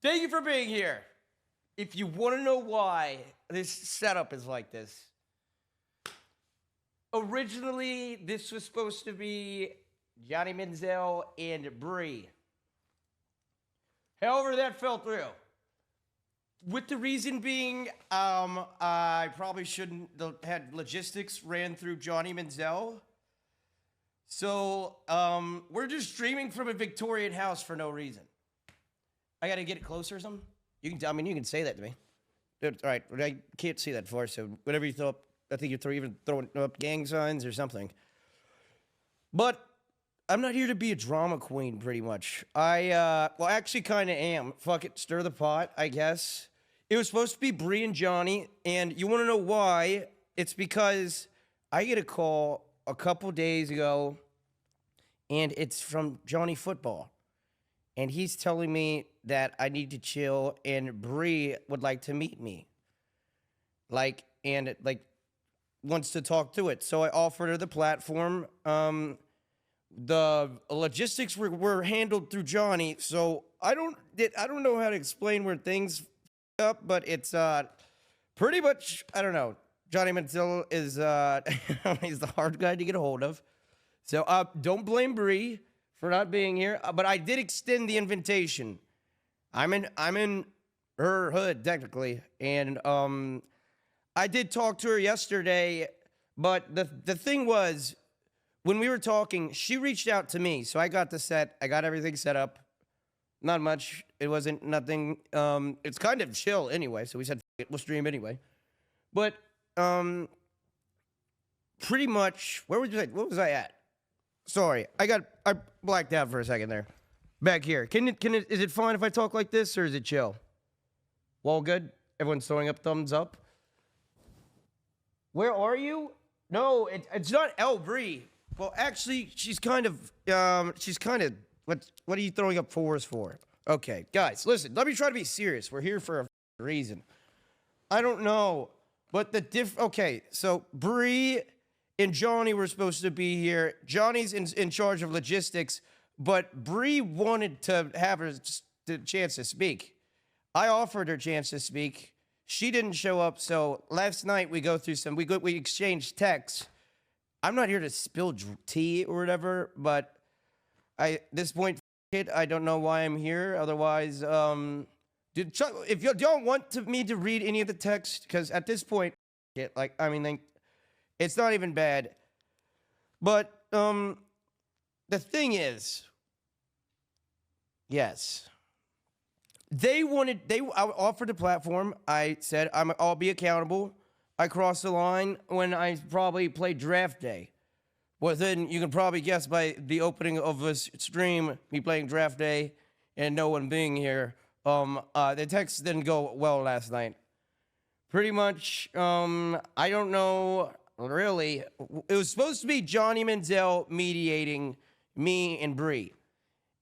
Thank you for being here. If you want to know why this setup is like this, originally this was supposed to be Johnny Manziel and Bree. However, that fell through. With the reason being, I probably shouldn't have had logistics ran through Johnny Manziel. So, we're just streaming from a Victorian house for no reason. I gotta get it closer or something? You can say that to me. All right, I can't see that far, so whatever you throw up, I think you're even throwing up gang signs or something. But I'm not here to be a drama queen, pretty much. Well, actually kind of am. Fuck it, stir the pot, I guess. It was supposed to be Bree and Johnny, and you want to know why? It's because I get a call a couple days ago, and it's from Johnny Football. And he's telling me that I need to chill, and Bree would like to meet me. Wants to talk to it. So I offered her the platform. The logistics were handled through Johnny, so I don't know how to explain where things up, but it's pretty much, I don't know. Johnny Manziel is he's the hard guy to get a hold of. So don't blame Bree for not being here, but I did extend the invitation. I'm in her hood technically, and I did talk to her yesterday, but the thing was, when we were talking, she reached out to me, so I got everything set up. Not much. It wasn't nothing. It's kind of chill anyway, so we said, F it, we'll stream anyway. But pretty much, what was I at? Sorry, I blacked out for a second there. Back here. Is it fine if I talk like this, or is it chill? All good? Everyone's throwing up thumbs up. Where are you? No, it's not El Bree. Well, actually, she's kind of, what are you throwing up fours for? Okay, guys, listen, let me try to be serious. We're here for a reason. I don't know, but okay, so Bree and Johnny were supposed to be here. Johnny's in charge of logistics, but Bree wanted to have the chance to speak. I offered her a chance to speak. She didn't show up, so last night we exchanged texts. I'm not here to spill tea or whatever, but at this point, I don't know why I'm here. Otherwise, if you don't want me to read any of the text, because at this point, it's not even bad. But the thing is, yes. I offered a platform. I said, I'll be accountable. I crossed the line when I probably played draft day. Well, then you can probably guess by the opening of this stream, me playing draft day and no one being here. The text didn't go well last night. Pretty much, I don't know, really. It was supposed to be Johnny Manziel mediating me and Bree.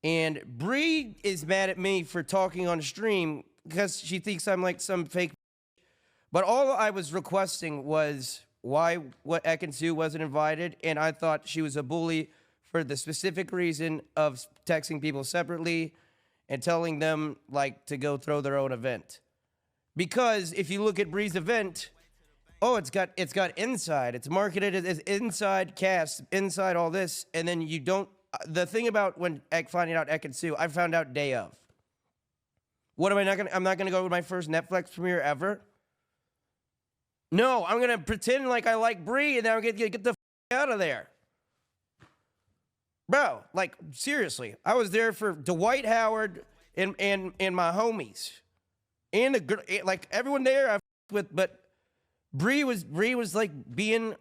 And Bree is mad at me for talking on stream because she thinks I'm like some fake. But all I was requesting was what Ekansu wasn't invited, and I thought she was a bully for the specific reason of texting people separately and telling them to go throw their own event. Because if you look at Bree's event, it's got inside. It's marketed as inside cast, inside all this, and then you don't. The thing about when finding out Ekansu, I found out day of. What am I not gonna? I'm not gonna go to my first Netflix premiere ever. No, I'm gonna pretend like I like Bree, and then I'm gonna get the out of there, bro. Seriously, I was there for Dwight Howard and my homies, and everyone there I with, but Bree was being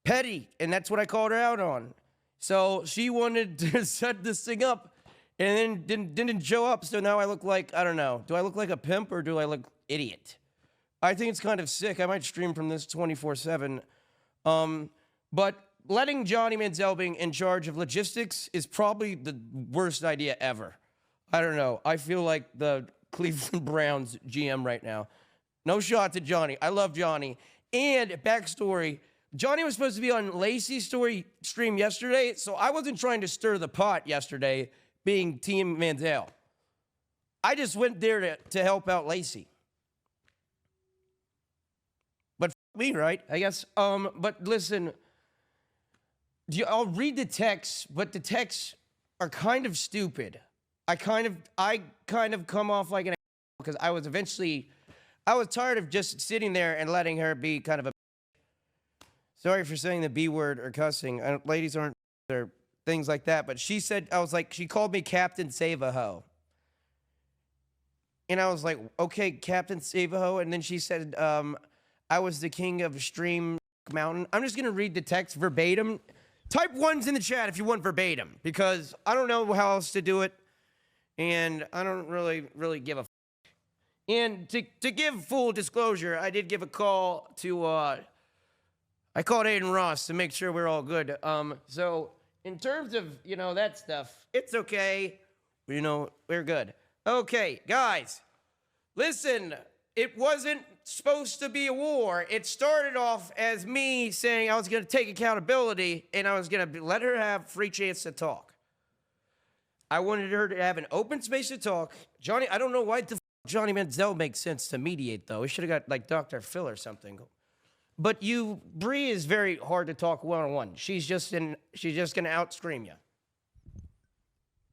petty, and that's what I called her out on. So she wanted to set this thing up, and then didn't show up. So now I look like, I don't know. Do I look like a pimp or do I look idiot? I think it's kind of sick. I might stream from this 24/7. But letting Johnny Manziel being in charge of logistics is probably the worst idea ever. I don't know. I feel like the Cleveland Browns GM right now. No shot to Johnny. I love Johnny. And backstory, Johnny was supposed to be on Lacey's stream yesterday, so I wasn't trying to stir the pot yesterday being Team Manziel. I just went there to help out Lacey. But me, right? I guess. But listen, I'll read the texts, but the texts are kind of stupid. I kind of come off like an because I was tired of just sitting there and letting her be kind of a. Sorry for saying the B word or cussing. Ladies aren't or things like that. But she said, she called me Captain Save-A-Ho. And I was like, okay, Captain Save-A-Ho. And then she said, I was the king of Stream Mountain. I'm just going to read the text verbatim. Type ones in the chat if you want verbatim, because I don't know how else to do it. And I don't really give a f. And to give full disclosure, I did give a call to, I called Aiden Ross to make sure we're all good. So in terms of, that stuff, it's okay. We're good. Okay, guys, listen, it wasn't supposed to be a war. It started off as me saying I was going to take accountability and I was going to let her have free chance to talk. I wanted her to have an open space to talk. Johnny, I don't know why the Johnny Manziel makes sense to mediate, though. We should have got, like, Dr. Phil or something. But Bree is very hard to talk one-on-one. She's just going to out-scream you.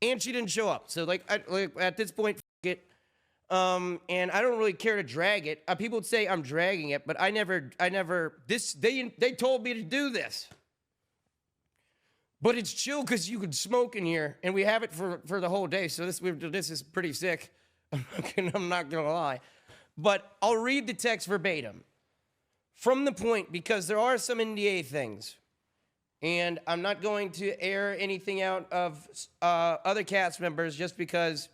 And she didn't show up. So, at this point, f it. And I don't really care to drag it. People would say I'm dragging it, but I never, they told me to do this. But it's chill because you can smoke in here, and we have it for the whole day. So this is pretty sick. I'm not gonna lie. But I'll read the text verbatim. From the point, because there are some NDA things. And I'm not going to air anything out of other cast members just because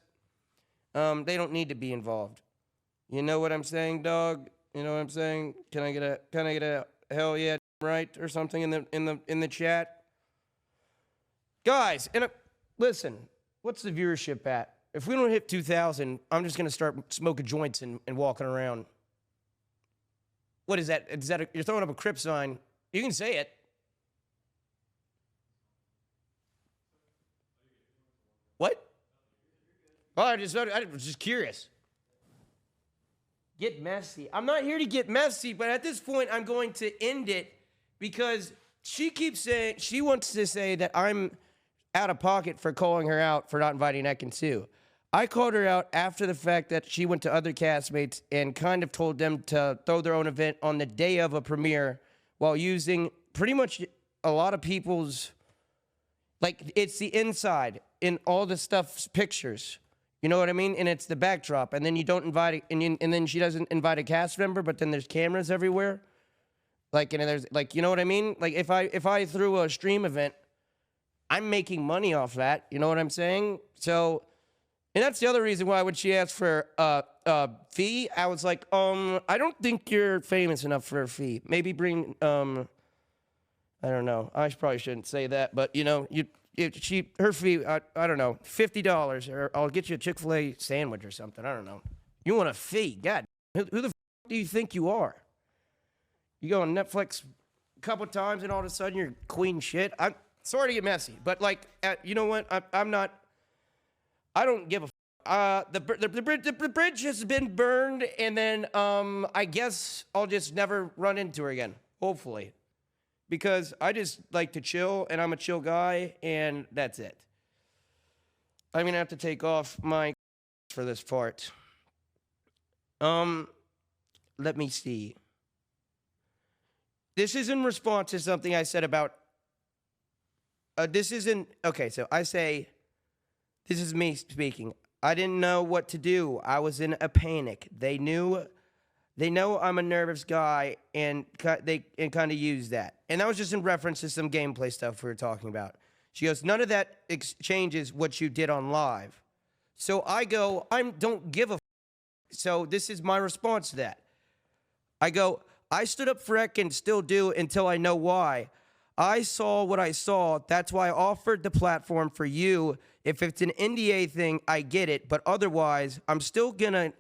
they don't need to be involved. You know what I'm saying, dog? You know what I'm saying? Can I get a hell yeah right or something in the chat? Guys, listen, what's the viewership at? If we don't hit 2,000, I'm just gonna start smoking joints and walking around. What is that? You're throwing up a Crip sign. You can say it. What? Oh, I was just curious. Get messy. I'm not here to get messy, but at this point, I'm going to end it because she keeps saying, she wants to say that I'm out of pocket for calling her out for not inviting Ekin Sue. I called her out after the fact that she went to other castmates and kind of told them to throw their own event on the day of a premiere while using pretty much a lot of people's, like, it's the inside in all the stuff's pictures. You know what I mean? And it's the backdrop. And then you don't invite, and then she doesn't invite a cast member, but then there's cameras everywhere. Like, and there's, like, you know what I mean? Like, if I threw a stream event, I'm making money off that. You know what I'm saying? So, and that's the other reason why when she asked for a fee, I was like, I don't think you're famous enough for a fee. Maybe bring, I don't know. I probably shouldn't say that, but her fee, I don't know, $50, or I'll get you a Chick-fil-A sandwich or something. I don't know. You want a fee? God, who the f do you think you are? You go on Netflix a couple times and all of a sudden you're queen shit. I'm sorry to get messy, but like, you know what? I don't give a f. The bridge has been burned, and then I guess I'll just never run into her again, hopefully. Because I just like to chill, and I'm a chill guy, and that's it. I'm gonna have to take off my for this part. Let me see. This is in response to something I said about, okay, so I say, this is me speaking. I didn't know what to do. I was in a panic. They know I'm a nervous guy, and they kind of use that. And that was just in reference to some gameplay stuff we were talking about. She goes, none of that changes what you did on live. So I go, don't give a f. So this is my response to that. I go, I stood up for Ekin and still do until I know why. I saw what I saw. That's why I offered the platform for you. If it's an NDA thing, I get it. But otherwise, I'm still going to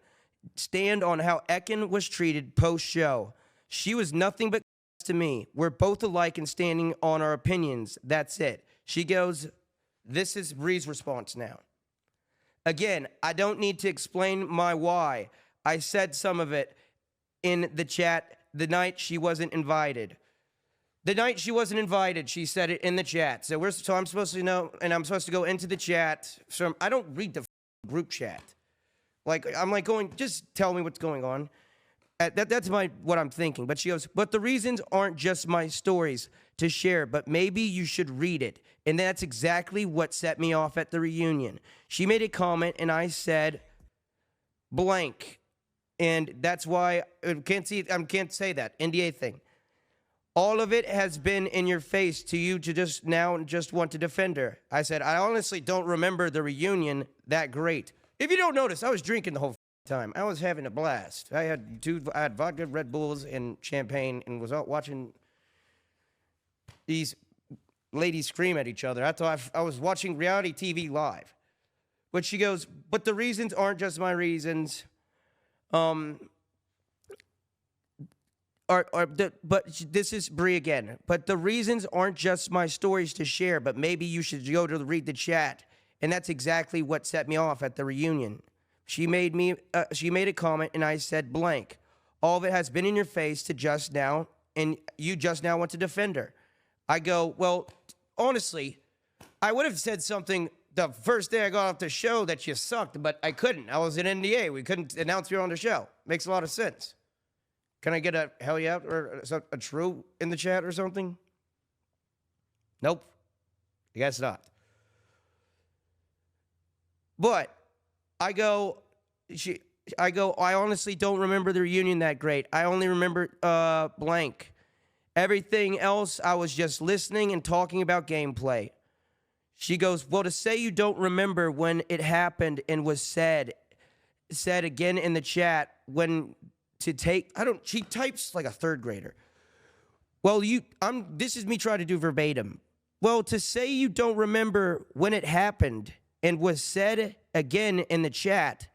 stand on how Ekin was treated post-show. She was nothing but to me. We're both alike in standing on our opinions. That's it. She goes, this is Bree's response now. Again, I don't need to explain my why. I said some of it in the chat the night she wasn't invited. The night she wasn't invited, she said it in the chat. So I'm supposed to know, and I'm supposed to go into the chat. So I don't read the group chat. Like, I'm like going, just tell me what's going on. That's what I'm thinking. But she goes, but the reasons aren't just my stories to share, but maybe you should read it. And that's exactly what set me off at the reunion. She made a comment, and I said blank. And that's why I can't say that. NDA thing. All of it has been in your face to you to just want to defend her. I said, I honestly don't remember the reunion that great. If you don't notice, I was drinking the whole time. I was having a blast. I had vodka, Red Bulls, and champagne, and was out watching these ladies scream at each other. I thought I was watching reality TV live. But she goes, but the reasons aren't just my reasons. But this is Bree again. But the reasons aren't just my stories to share, but maybe you should go to read the chat. And that's exactly what set me off at the reunion. She made a comment, and I said blank. All of it has been in your face to just now, and you just now want to defend her. I go, well, honestly, I would have said something the first day I got off the show that you sucked, but I couldn't. I was in NDA. We couldn't announce you on the show. Makes a lot of sense. Can I get a hell yeah or a true in the chat or something? Nope. I guess not. But I honestly don't remember the reunion that great. I only remember blank. Everything else, I was just listening and talking about gameplay. She goes, well, to say you don't remember when it happened and was said again in the chat when to take, she types like a third grader. Well, this is me trying to do verbatim. Well, to say you don't remember when it happened and was said again in the chat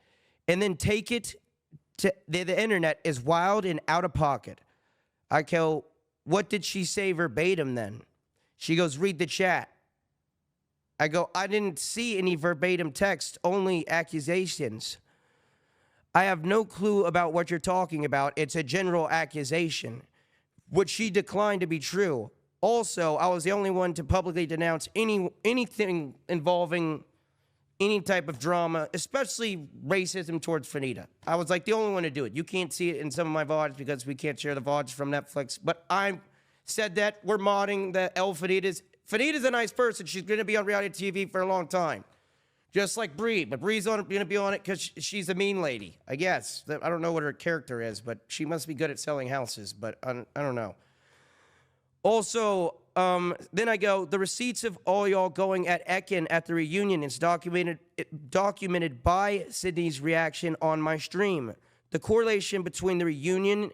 and then take it to the internet is wild and out of pocket. I go, what did she say verbatim then? She goes, read the chat. I go, I didn't see any verbatim text, only accusations. I have no clue about what you're talking about. It's a general accusation, which she declined to be true. Also, I was the only one to publicly denounce anything involving any type of drama, especially racism towards Fanita. I was like the only one to do it. You can't see it in some of my VODs because we can't share the VODs from Netflix. But I said that we're modding the El Fanitas. Fanita's a nice person. She's going to be on reality TV for a long time. Just like Bree. But Bree's going to be on it because she's a mean lady, I guess. I don't know what her character is, but she must be good at selling houses. But I don't know. Also, then I go, the receipts of all y'all going at Ekin at the reunion is documented by Sydney's reaction on my stream. The correlation between the reunion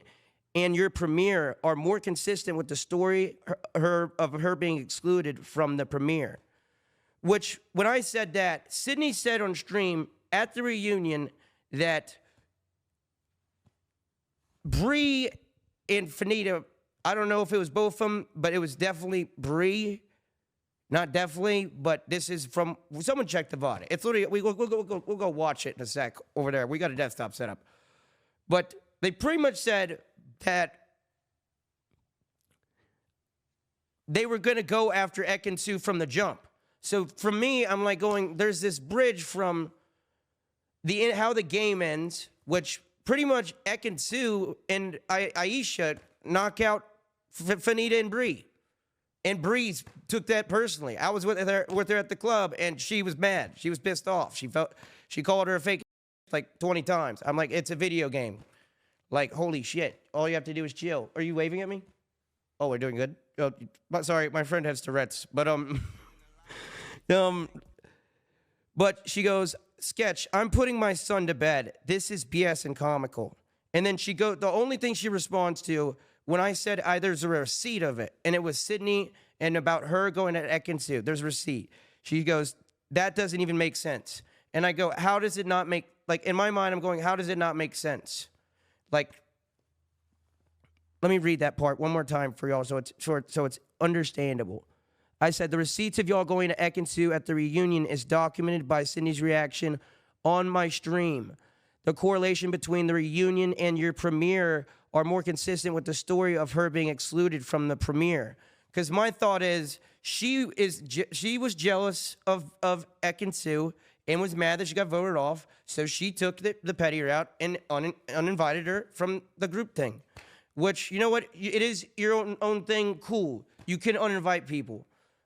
and your premiere are more consistent with the story of her being excluded from the premiere. Which, when I said that, Sydney said on stream at the reunion that Bree and Fanita, I don't know if it was both of them, but it was definitely Bree. Not definitely, but this is from, someone check the VOD. It's literally, we'll go watch it in a sec over there. We got a desktop set up. But they pretty much said that they were going to go after Ekin-Su from the jump. So for me, I'm like going, there's this bridge from how the game ends, which pretty much Ekin-Su and Aisha knock out Fanita and Bree. And Bree took that personally. I was with her at the club, and she was mad. She was pissed off. She called her a fake like 20 times. I'm like, it's a video game. Like, holy shit. All you have to do is chill. Are you waving at me? Oh, we're doing good? Oh, sorry, my friend has Tourette's. But, but she goes, Sketch, I'm putting my son to bed. This is BS and comical. And then the only thing she responds to, when I said there's a receipt of it, and it was Sydney and about her going at Ekin-Su, there's a receipt. She goes, that doesn't even make sense. And I go, how does it not make, like, in my mind, I'm going, how does it not make sense? Like, let me read that part one more time for y'all so it's short, so it's understandable. I said, the receipts of y'all going to Ekin-Su at the reunion is documented by Sydney's reaction on my stream. The correlation between the reunion and your premiere are more consistent with the story of her being excluded from the premiere. Because my thought is she was jealous of Ekin-Su and was mad that she got voted off, so she took the petty route and uninvited her from the group thing. Which, you know what, it is your own thing, cool. You can uninvite people.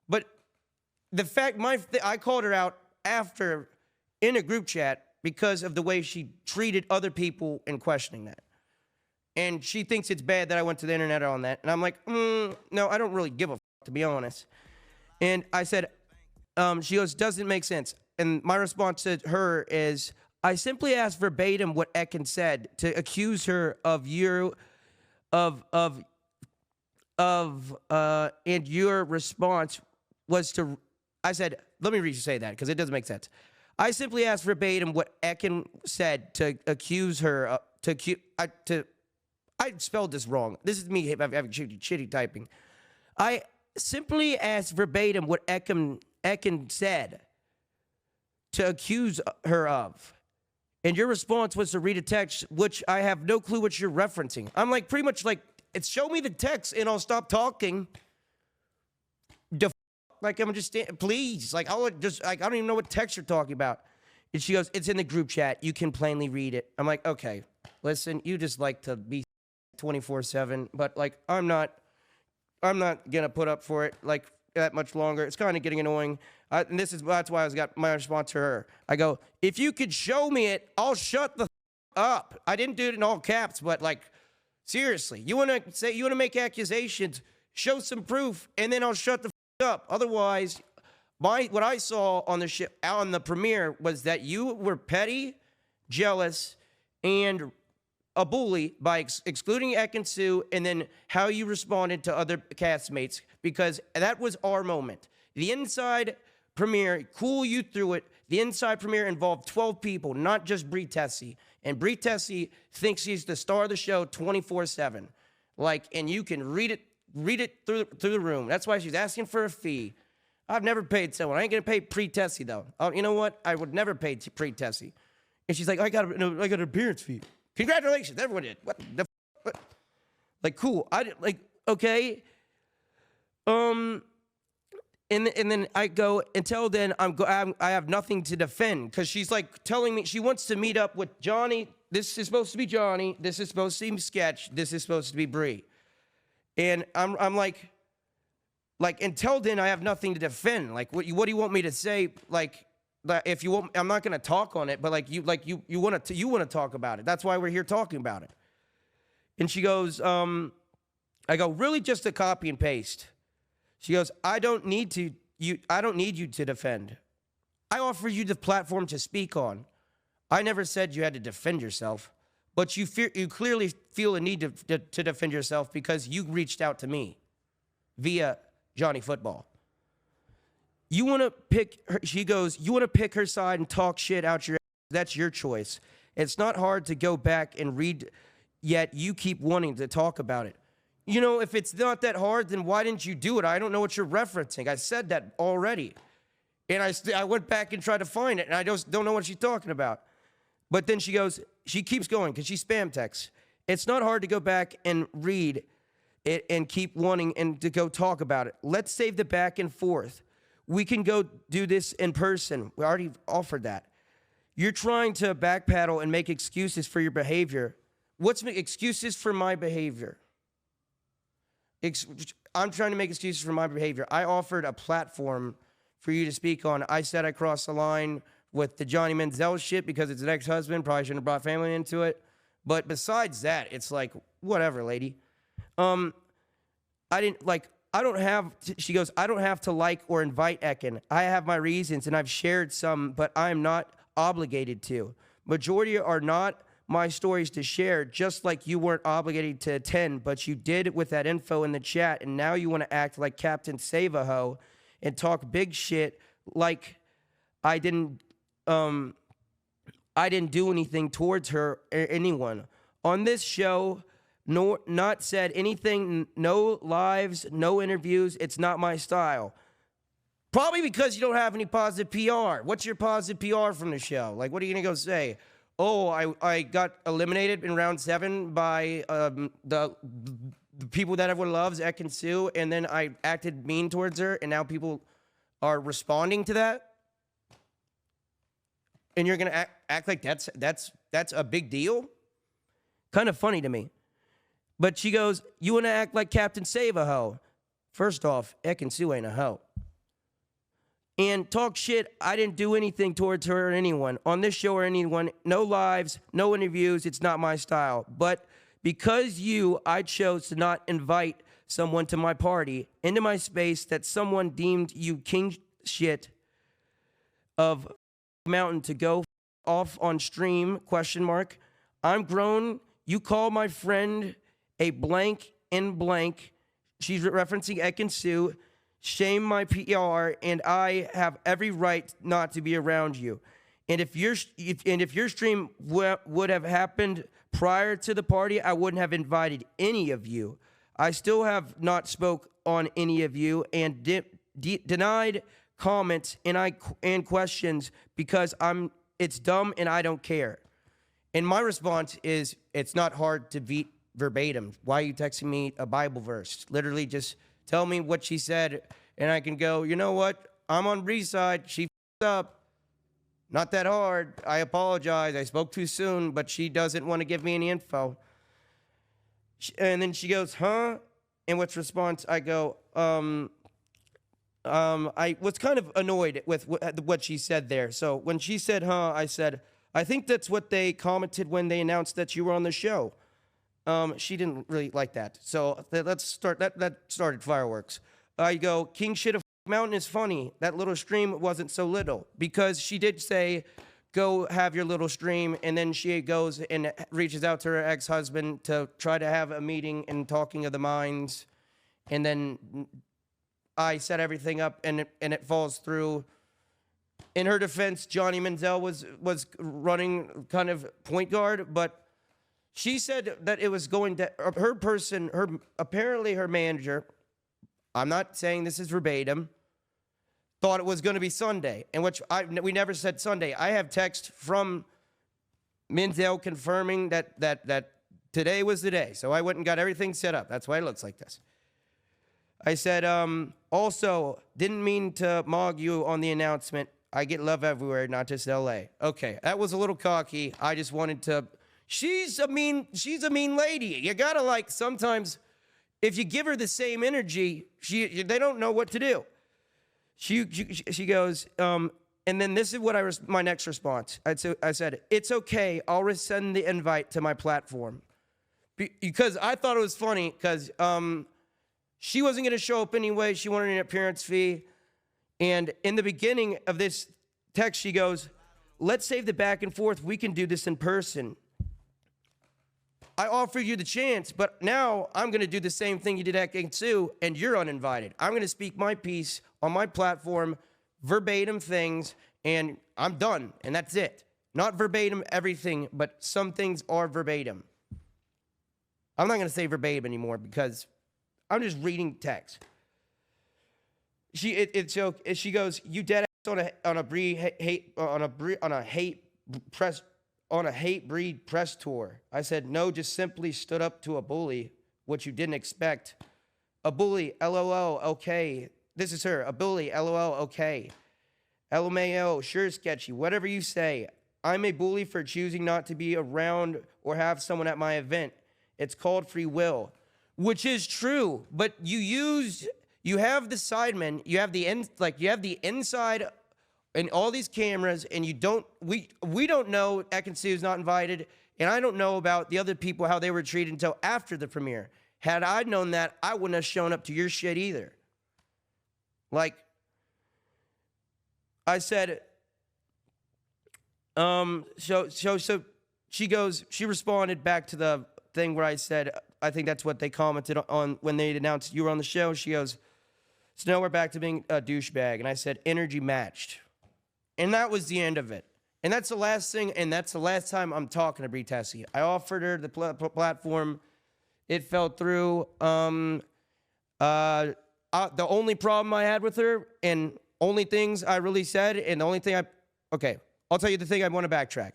But the fact, I called her out after in a group chat because of the way she treated other people in questioning that. And she thinks it's bad that I went to the internet on that. And I'm like, no, I don't really give a f, to be honest. And I said, she goes, doesn't make sense. And my response to her is, I simply asked verbatim what Ekin said to accuse her of and your response was to, I said, let me re-say that because it doesn't make sense. I simply asked verbatim what Ekin said to accuse her, I spelled this wrong. This is me having shitty typing. I simply asked verbatim what Ekin said to accuse her of. And your response was to read a text, which I have no clue what you're referencing. I'm like, pretty much like, it's show me the text and I'll stop talking. Like, I'm just, please. Like, I don't even know what text you're talking about. And she goes, it's in the group chat. You can plainly read it. I'm like, okay, listen, you just like to be 24/7, but like, I'm not gonna put up for it like that much longer. It's kind of getting annoying. And that's why I got my response to her. I go, if you could show me it, I'll shut the up. I didn't do it in all caps, but like, seriously, you want to make accusations, show some proof, and then I'll shut the up. Otherwise, what I saw on the premiere was that you were petty, jealous, and a bully by excluding Ekin-Su, and then how you responded to other castmates, because that was our moment. The inside premiere, cool, you threw it. The inside premiere involved 12 people, not just Brie Tessie. And Brie Tessie thinks she's the star of the show 24/7. Like, and you can read it through the room. That's why she's asking for a fee. I've never paid someone. I ain't gonna pay Brie Tessie though. You know what? I would never pay Brie Tessie. And she's like, I got an appearance fee. Congratulations, everyone did. What the what? Like, cool. I did, like, okay. And then I go, until then, I have nothing to defend, because she's like telling me she wants to meet up with Johnny. This is supposed to be Johnny. This is supposed to be Sketch. This is supposed to be Brie. And I'm like, until then, I have nothing to defend. Like, what do you want me to say? Like, if you want, I'm not gonna talk on it. But you want to talk about it. That's why we're here talking about it. And she goes, I go, really, just a copy and paste. She goes, I don't need you to defend. I offer you the platform to speak on. I never said you had to defend yourself, but you clearly feel a need to defend yourself because you reached out to me via Johnny Football. You want to pick her, she goes, you want to pick her side and talk shit out your ass. That's your choice. It's not hard to go back and read, yet you keep wanting to talk about it. You know, if it's not that hard, then why didn't you do it? I don't know what you're referencing. I said that already. And I went back and tried to find it, and I just don't know what she's talking about. But then she keeps going, because she spam texts. It's not hard to go back and read it and keep wanting and to go talk about it. Let's save the back and forth. We can go do this in person. We already offered that. You're trying to backpedal and make excuses for your behavior. What's excuses for my behavior? I'm trying to make excuses for my behavior. I offered a platform for you to speak on. I said I crossed the line with the Johnny Manziel shit because it's an ex-husband. Probably shouldn't have brought family into it. But besides that, it's like, whatever, lady. She goes, I don't have to like or invite Ekin. I have my reasons, and I've shared some, but I'm not obligated to. Majority are not my stories to share, just like you weren't obligated to attend, but you did with that info in the chat, and now you want to act like Captain Save-A-Ho and talk big shit like I didn't do anything towards her or anyone. On this show, not said anything, no lives, no interviews. It's not my style. Probably because you don't have any positive PR. What's your positive PR from the show? Like, what are you going to go say? Oh, I got eliminated in round 7 by the people that everyone loves, Ekin-Su, and then I acted mean towards her, and now people are responding to that? And you're going to act like that's a big deal? Kind of funny to me. But she goes, you want to act like Captain Save a hoe? First off, Ekin-Su ain't a hoe. And talk shit, I didn't do anything towards her or anyone. On this show or anyone, no lives, no interviews, it's not my style. But because I chose to not invite someone to my party, into my space that someone deemed you king shit of mountain to go off on stream, ? I'm grown, you call my friend a blank in blank. She's referencing Ekin-Su. Shame my PR, and I have every right not to be around you. And if your stream would have happened prior to the party, I wouldn't have invited any of you. I still have not spoke on any of you and denied comments and questions because it's dumb and I don't care. And my response is, it's not hard to beat verbatim. Why are you texting me a Bible verse? Literally just tell me what she said, and I can go, you know what? I'm on Bree's side. She f***ed up. Not that hard. I apologize. I spoke too soon, but she doesn't want to give me any info. And then she goes, huh? In which response I go, I was kind of annoyed with what she said there. So when she said, huh, I said, I think that's what they commented when they announced that you were on the show. She didn't really like that. So let's start, that started fireworks. I go, King Shit of Mountain is funny. That little stream wasn't so little. Because she did say, go have your little stream, and then she goes and reaches out to her ex-husband to try to have a meeting and talking of the minds. And then I set everything up, and it falls through. In her defense, Johnny Manziel was running kind of point guard, but she said that it was going to, apparently her manager, I'm not saying this is verbatim, thought it was going to be Sunday, in which we never said Sunday. I have text from Manziel confirming that today was the day. So I went and got everything set up. That's why it looks like this. I said, also, didn't mean to mog you on the announcement. I get love everywhere, not just LA. Okay, that was a little cocky. I just wanted to, she's a mean lady. You gotta, like, sometimes, if you give her the same energy, they don't know what to do. She goes, and then this is what my next response. I said, it's okay, I'll resend the invite to my platform. Because I thought it was funny, because she wasn't gonna show up anyway, she wanted an appearance fee. And in the beginning of this text, she goes, let's save the back and forth, we can do this in person. I offered you the chance, but now I'm going to do the same thing you did at Ekin-Su, and you're uninvited. I'm going to speak my piece on my platform, verbatim things, and I'm done, and that's it. Not verbatim everything, but some things are verbatim. I'm not going to say verbatim anymore because I'm just reading text. She goes, you dead ass on a hate breed press tour. I said, no, just simply stood up to a bully, what you didn't expect. A bully, LOL, okay. This is her, a bully, LOL, okay. LMAO, sure sketchy, whatever you say. I'm a bully for choosing not to be around or have someone at my event. It's called free will, which is true, but you have the sidemen, you have the inside and all these cameras, and we don't know Ekin-Su is not invited, and I don't know about the other people, how they were treated until after the premiere. Had I known that, I wouldn't have shown up to your shit either. Like, I said, so she responded back to the thing where I said, I think that's what they commented on when they announced you were on the show. She goes, so now we're back to being a douchebag. And I said, energy matched. And that was the end of it. And that's the last thing, and that's the last time I'm talking to Bree Tessie. I offered her the platform. It fell through. The only problem I had with her, and only things I really said, and the only thing okay, I'll tell you the thing I want to backtrack.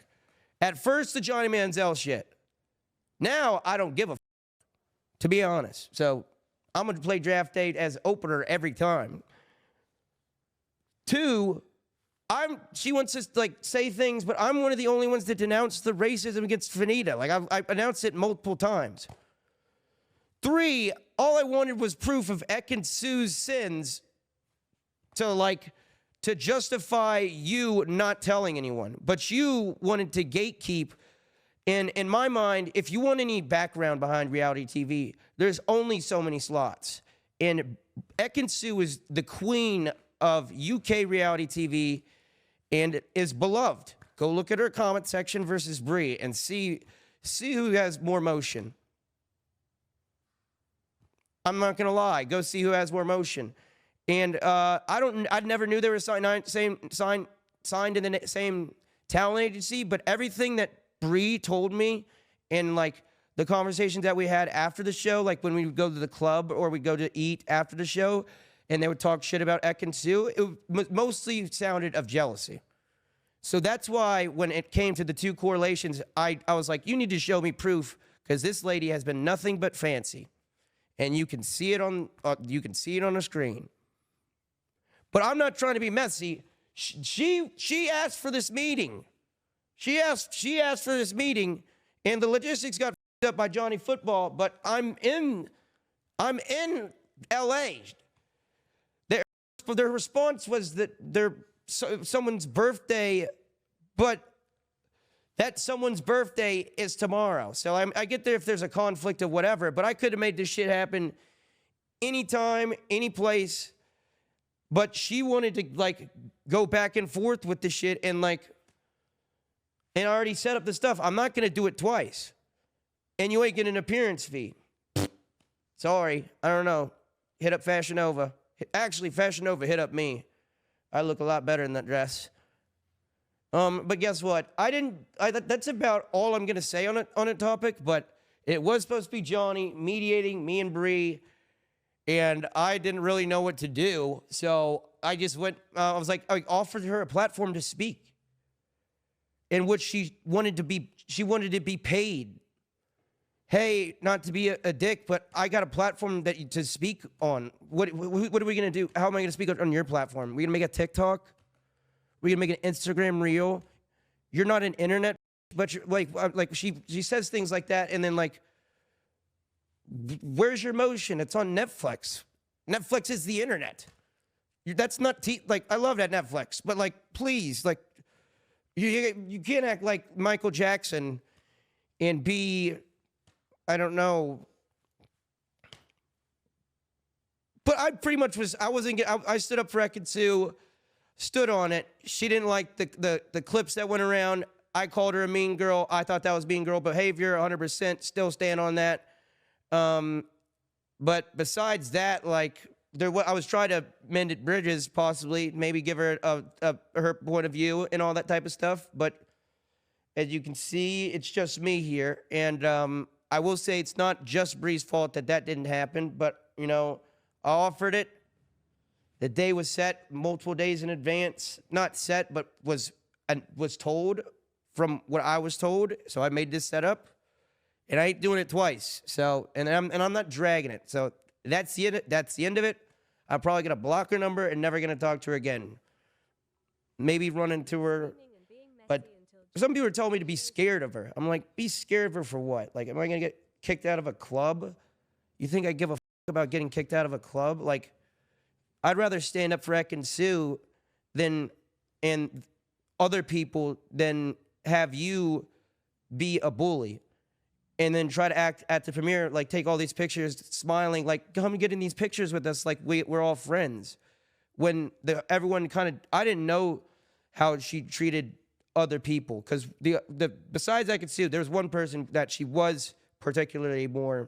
At first, the Johnny Manziel shit. Now, I don't give a to be honest. So, I'm going to play Draft Day as opener every time. 2, she wants to like say things, but I'm one of the only ones that denounced the racism against Fanita. Like I announced it multiple times. 3, all I wanted was proof of Ekin-Su's sins to justify you not telling anyone. But you wanted to gatekeep. And in my mind, if you want any background behind reality TV, there's only so many slots. And Ekin-Su is the queen of UK reality TV and is beloved. Go look at her comment section versus Brie and see who has more motion. I'm not gonna lie. Go see who has more motion. And I never knew they were signed in the same talent agency, but everything that Brie told me in like the conversations that we had after the show, like when we would go to the club or we go to eat after the show, and they would talk shit about Ekin-Su, it mostly sounded of jealousy. So that's why when it came to the 2 correlations, I was like, you need to show me proof, because this lady has been nothing but fancy. And you can see it on the screen. But I'm not trying to be messy. She asked for this meeting. She asked for this meeting, and the logistics got f***ed up by Johnny Football, but I'm in LA. Their response was that someone's birthday, but that someone's birthday is tomorrow. So I get there if there's a conflict of whatever, but I could have made this shit happen anytime, any place. But she wanted to like go back and forth with the shit and I already set up the stuff. I'm not gonna do it twice. And you ain't getting an appearance fee. Sorry, I don't know. Hit up Fashion Nova. Actually, Fashion Nova hit up me. I look a lot better in that dress. But guess what? That's about all I'm gonna say on a topic. But it was supposed to be Johnny mediating me and Brie, and I didn't really know what to do. So I just went. I was like, I offered her a platform to speak, in which she wanted to be paid. Hey, not to be a dick, but I got a platform to speak on. What are we gonna do? How am I gonna speak on your platform? We gonna make a TikTok? We gonna make an Instagram reel? You're not an internet, but you're like she says things like that, and then like, where's your motion? It's on Netflix. Netflix is the internet. That's not like I love that Netflix, but like please, like you can't act like Michael Jackson and be, I don't know. But I pretty much was, I stood up for Ekin-Su, stood on it. She didn't like the clips that went around. I called her a mean girl. I thought that was mean girl behavior, 100%, still stand on that. But besides that, like, I was trying to mend it bridges, possibly, maybe give her her point of view and all that type of stuff. But as you can see, it's just me here. And I will say it's not just Brie's fault that didn't happen. But, you know, I offered it. The day was set multiple days in advance. Not set, but was told from what I was told. So I made this setup. And I ain't doing it twice. So, and I'm not dragging it. So that's the end of it. I'm probably gonna block her number and never gonna talk to her again. Maybe run into her. But some people are telling me to be scared of her. I'm like, be scared of her for what? Like, am I gonna get kicked out of a club? You think I give a f about getting kicked out of a club? Like, I'd rather stand up for Ekin-Su and other people than have you be a bully. And then try to act at the premiere, like take all these pictures, smiling, like come get in these pictures with us, like we're all friends. When everyone kind of, I didn't know how she treated other people, because besides Ekin-Su, there was one person that she was particularly was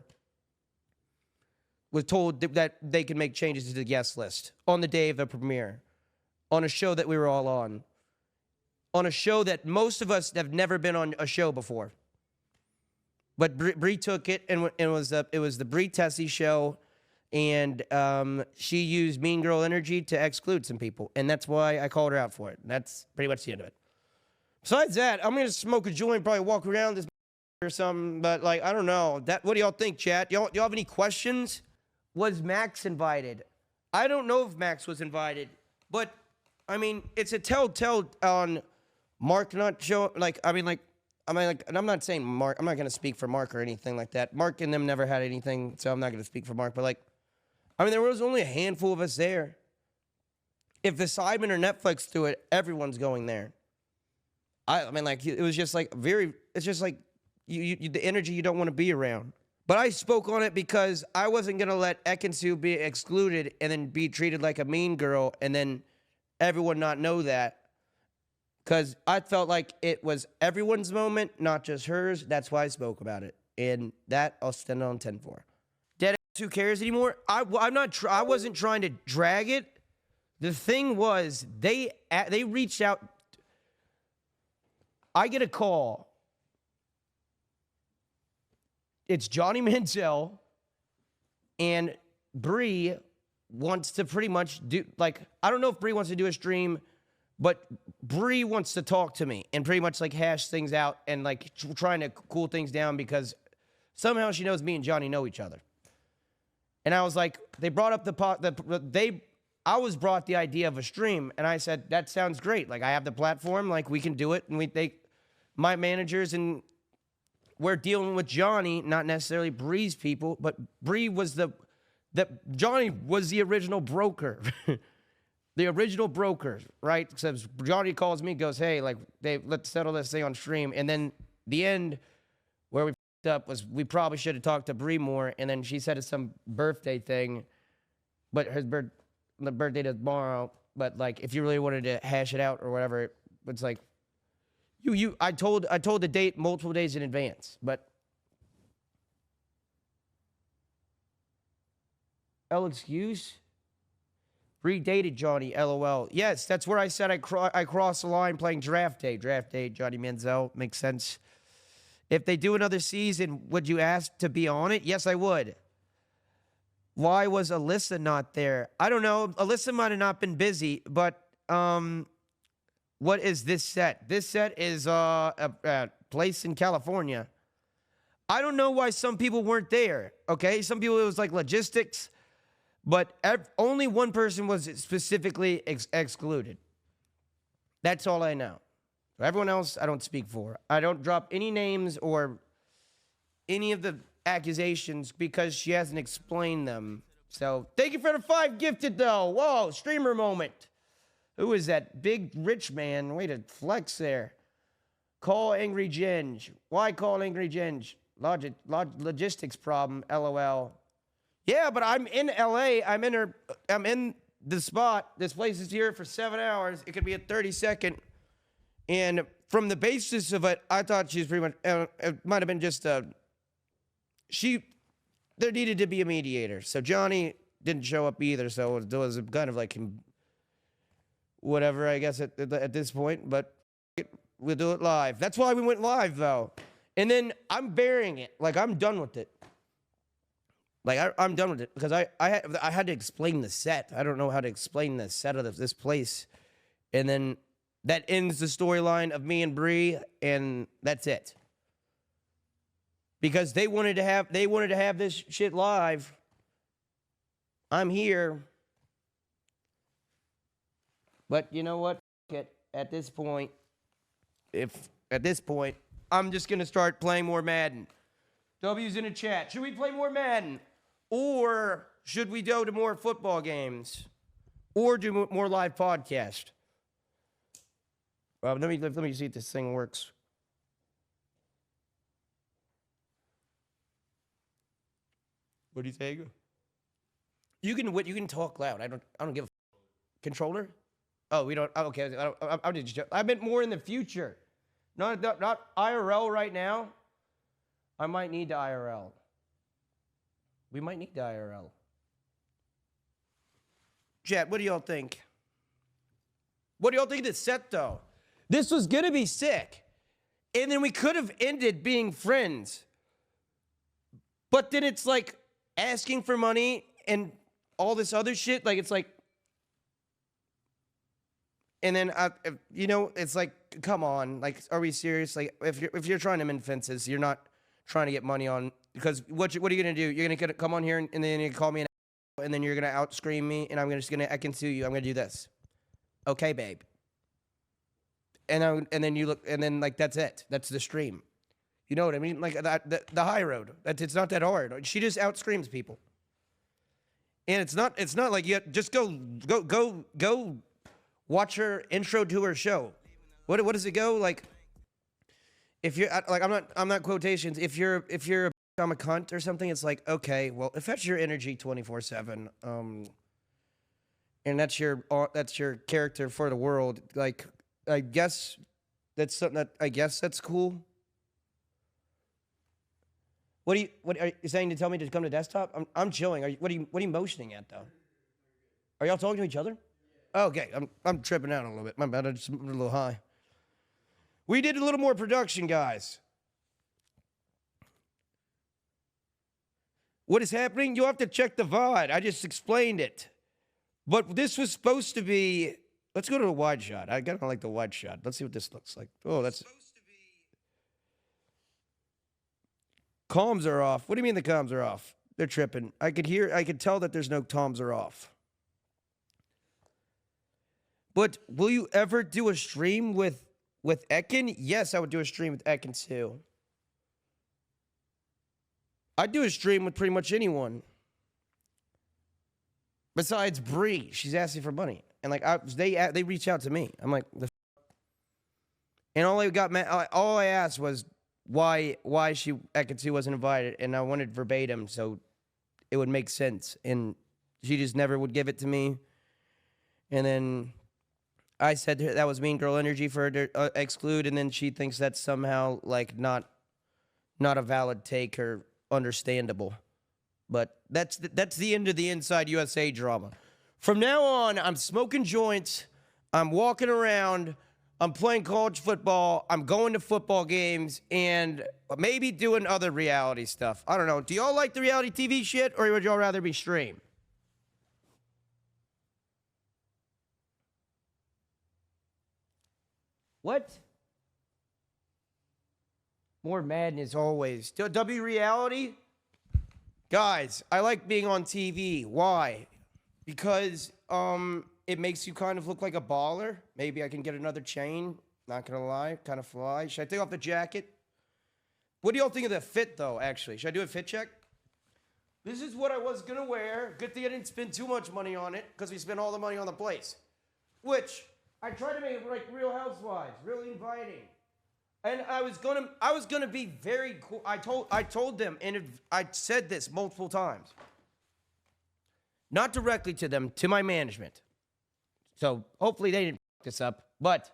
told that they could make changes to the guest list on the day of the premiere, on a show that we were all on a show that most of us have never been on a show before. But Brie took it, and it was the Brie Tessie show, And she used mean girl energy to exclude some people. And that's why I called her out for it. And that's pretty much the end of it. Besides that, I'm going to smoke a joint, probably walk around this or something. But, like, I don't know. What do y'all think, chat? Y'all have any questions? Was Max invited? I don't know if Max was invited. But, I mean, it's a telltale on Mark not showing. And I'm not saying Mark. I'm not going to speak for Mark or anything like that. Mark and them never had anything, so I'm not going to speak for Mark. But, like, I mean, there was only a handful of us there. If the Sidemen or Netflix do it, everyone's going there. I mean, like, it was just like it's just like you the energy you don't want to be around. But I spoke on it because I wasn't going to let Ekansu be excluded and then be treated like a mean girl and then everyone not know that. Because I felt like it was everyone's moment, not just hers. That's why I spoke about it. And that I'll stand on 10 for. Dead ass, who cares anymore? I wasn't trying to drag it. The thing was, they reached out. I get a call. It's Johnny Manziel, and Bree wants to pretty much do, like, I don't know if Bree wants to do a stream, but Bree wants to talk to me and pretty much, like, hash things out and, like, trying to cool things down because somehow she knows me and Johnny know each other. And I was like, they brought up I was brought the idea of a stream, and I said, that sounds great. Like, I have the platform, like, we can do it, and my managers, and we're dealing with Johnny, not necessarily Bree's people, but Bree was Johnny was the original broker. The original broker, right? Because Johnny calls me, goes, hey, like, let's settle this thing on stream. And then the end where we f***ed up was we probably should have talked to Bree more, and then she said it's some birthday thing, but the birthday tomorrow, but, like, if you really wanted to hash it out or whatever, it's like, I told the date multiple days in advance, but excuse? Redated Johnny, LOL. Yes, that's where I said I crossed the line playing draft day. Draft day, Johnny Manziel, makes sense. If they do another season, would you ask to be on it? Yes, I would. Why was Alyssa not there? I don't know. Alyssa might have not been busy, but what is this set? This set is a place in California. I don't know why some people weren't there, okay? Some people, it was like logistics, but only one person was specifically excluded. That's all I know. Everyone else, I don't speak for. I don't drop any names or any of the accusations because she hasn't explained them. So, thank you for the 5 gifted, though. Whoa, streamer moment. Who is that big rich man? Way to flex there. Call Angry Ginge. Why call Angry Ginge? Logistics problem, LOL. Yeah, but I'm in LA. I'm in the spot. This place is here for 7 hours. It could be a 30-second. And from the basis of it, I thought she was pretty much, it might have been just there needed to be a mediator. So Johnny didn't show up either. So it was kind of like whatever, I guess, at this point. But we'll do it live. That's why we went live, though. And then I'm burying it. Like, I'm done with it. Like, I'm done with it because I had to explain the set. I don't know how to explain the set of this place. And then that ends the storyline of me and Bree, and that's it. Because they wanted to have this shit live. I'm here. But you know what? At this point, I'm just gonna start playing more Madden. W's in the chat. Should we play more Madden? Or should we go to more football games? Or do more live podcast? Let me see if this thing works. What do you think? You can talk loud. I don't give a controller. Oh, we don't. Okay, I meant more in the future. Not IRL right now. I might need the IRL. We might need the IRL. Chat, what do y'all think? What do y'all think of this set, though? This was gonna be sick. And then we could have ended being friends. But then it's like asking for money and all this other shit, like, it's like, and then you know, it's like, come on, like, are we serious? Like, if you're trying to mend fences, you're not trying to get money on, because what are you gonna do? You're gonna come on here and then you call me an asshole, and then you're gonna out scream me, and I can sue you. I'm gonna do this. Okay, babe. And then you look, and then like that's it. That's the stream. You know what I mean? Like the high road. It's not that hard. She just out screams people. And it's not like you just go watch her intro to her show. What does it go like? If you're like, I'm not quotations. If you're I'm a cunt or something, it's like, okay, well, if that's your energy 24/7, and that's your character for the world, like, I guess that's something that's cool. What are you saying to tell me to come to desktop? I'm chilling. What are you motioning at though? Are y'all talking to each other? Okay, I'm tripping out a little bit. My bad. I'm just a little high. We did a little more production, guys. What is happening? You'll have to check the VOD. I just explained it. But this was supposed to be. Let's go to the wide shot. I kind of like the wide shot. Let's see what this looks like. Oh, that's. Comms are off. What do you mean the comms are off? They're tripping. I could tell that there's no comms are off. But will you ever do a stream with Ekin? Yes, I would do a stream with Ekin too. I'd do a stream with pretty much anyone. Besides Bree, she's asking for money, and like they reach out to me. I'm like, and all I asked was why Ekin 2 wasn't invited, and I wanted verbatim so it would make sense, and she just never would give it to me. And then I said that was mean girl energy for her to exclude, and then she thinks that's somehow like not a valid take or understandable. But that's the end of the Inside USA drama. From now on, I'm smoking joints, I'm walking around, I'm playing college football, I'm going to football games, and maybe doing other reality stuff. I don't know. Do y'all like the reality TV shit, or would y'all rather be streamed? What? More madness always. W reality? Guys, I like being on TV. Why? Because it makes you kind of look like a baller. Maybe I can get another chain. Not gonna lie, kind of fly. Should I take off the jacket? What do y'all think of the fit, though, actually? Should I do a fit check? This is what I was gonna wear. Good thing I didn't spend too much money on it, because we spent all the money on the place. Which, I tried to make it like Real Housewives, really inviting. And I was gonna be very cool. I told them, and I said this multiple times. Not directly to them, to my management. So hopefully they didn't f this up. But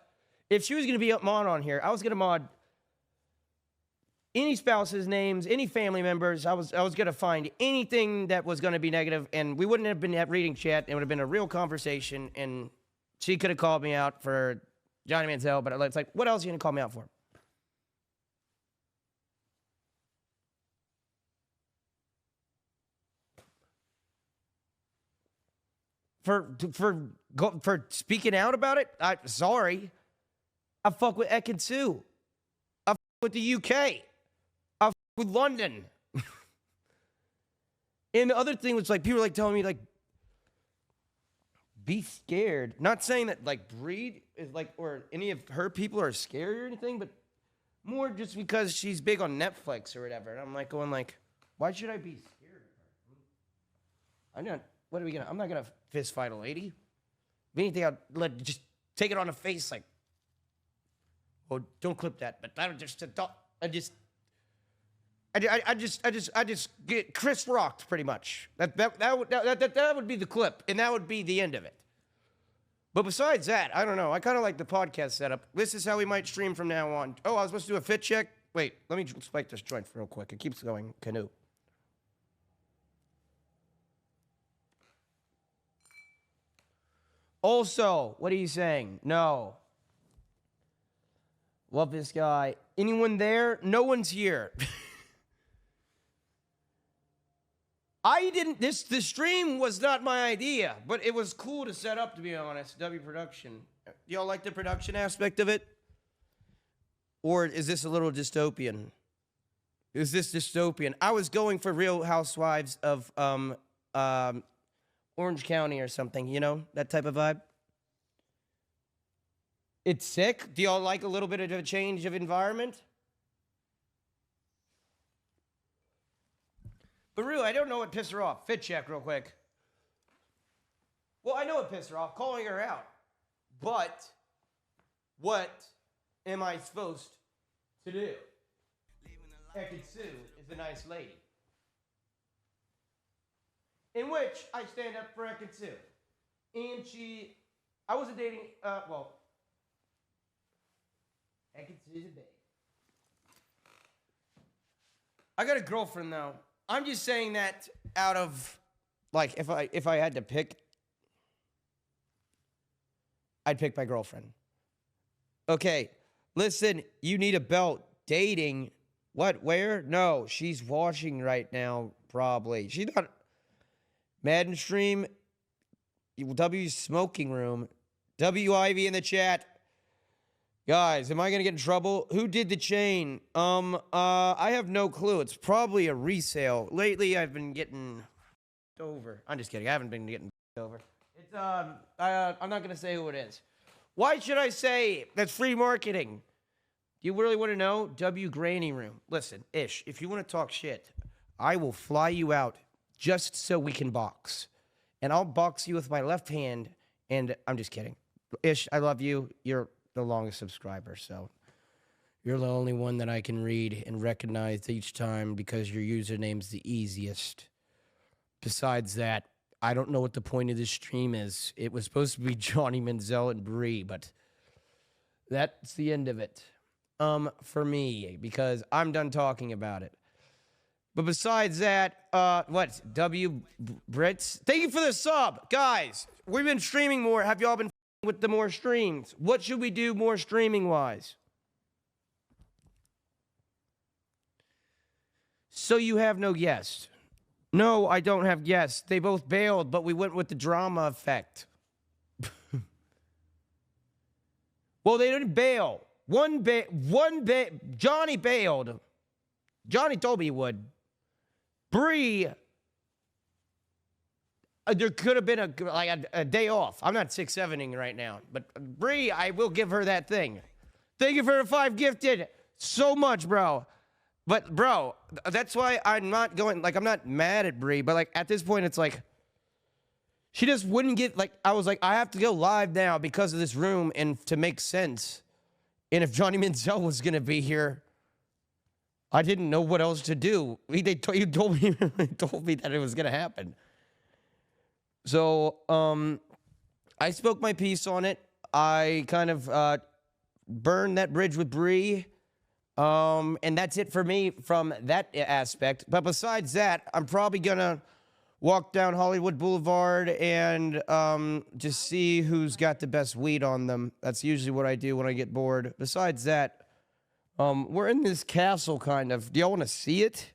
if she was gonna be on here, I was gonna mod any spouse's names, any family members. I was gonna find anything that was gonna be negative, and we wouldn't have been reading chat. It would have been a real conversation, and she could have called me out for Johnny Manziel. But it's like, what else are you gonna call me out for? For speaking out about it, sorry. I fuck with Ekin 2. I fuck with the UK. I fuck with London. And the other thing was like, people were like telling me like, be scared. Not saying that like Breed is like, or any of her people are scary or anything, but more just because she's big on Netflix or whatever. And I'm like going like, why should I be scared of her? I'm not. What are we gonna? I'm not gonna fist fight a lady. If anything, I'd just take it on the face, like, oh, don't clip that. But I just get Chris rocked pretty much. That would be the clip, and that would be the end of it. But besides that, I don't know. I kind of like the podcast setup. This is how we might stream from now on. Oh, I was supposed to do a fit check. Wait, let me spike this joint real quick. It keeps going canoe. Also, what are you saying? No. Love this guy. Anyone there? No one's here. I didn't. The stream was not my idea, but it was cool to set up. To be honest, W production. Y'all like the production aspect of it, or is this a little dystopian? Is this dystopian? I was going for Real Housewives of Orange County or something. You know, that type of vibe. It's sick. Do y'all like a little bit of a change of environment? But really, I don't know what pissed her off. Fit check real quick. Well, I know what pissed her off, calling her out. But what am I supposed to do? Ekitsu is a nice lady. In which I stand up for Ekitsu. And I wasn't dating, well, Ekitsu's a babe. I got a girlfriend though. I'm just saying that out of, like, if I had to pick, I'd pick my girlfriend. Okay, listen, you need a belt. Dating, what, where? No, she's washing right now, probably. She's not, Madden stream, W smoking room, W Ivy in the chat. Guys, am I gonna get in trouble? Who did the chain? I have no clue. It's probably a resale. Lately, I've been getting over. I'm just kidding. I haven't been getting over. It's I'm not gonna say who it is. Why should I say that's free marketing? Do you really want to know? W Granny Room. Listen, Ish, if you want to talk shit, I will fly you out just so we can box, and I'll box you with my left hand. And I'm just kidding. Ish, I love you. You're the longest subscriber, so you're the only one that I can read and recognize each time because your username's the easiest. Besides that, I don't know what the point of this stream is. It was supposed to be Johnny Manziel and Bree, but that's the end of it. For me, because I'm done talking about it. But besides that, what? W Brits? Thank you for the sub. Guys, we've been streaming more. Have y'all been with the more streams? What should we do more streaming wise? So you have no guest. No, I don't have guests. They both bailed, but we went with the drama effect. Well, they didn't bail. Johnny bailed. Johnny told me he would. Bree, there could have been a day off. I'm not 6-7ing right now, but Bree, I will give her that thing. Thank you for the 5 gifted so much, bro. But bro, that's why I'm not going. Like, I'm not mad at Bree, but like at this point, it's like she just wouldn't get. Like, I was like, I have to go live now because of this room and to make sense. And if Johnny Manziel was gonna be here, I didn't know what else to do. He told me that it was gonna happen. So I spoke my piece on it. I kind of burned that bridge with Bree, and that's it for me from that aspect. But besides that, I'm probably gonna walk down Hollywood Boulevard and just see who's got the best weed on them. That's usually what I do when I get bored. Besides that, we're in this castle, kind of. Do y'all want to see it?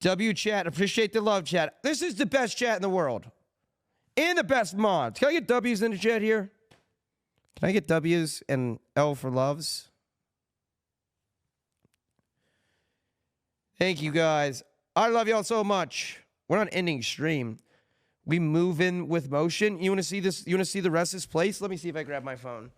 W chat, appreciate the love chat. This is the best chat in the world. And the best mods. Can I get W's in the chat here? Can I get W's and L for loves? Thank you, guys. I love y'all so much. We're not ending stream. We move in with motion. You want to see this? You want to see the rest of this place? Let me see if I grab my phone.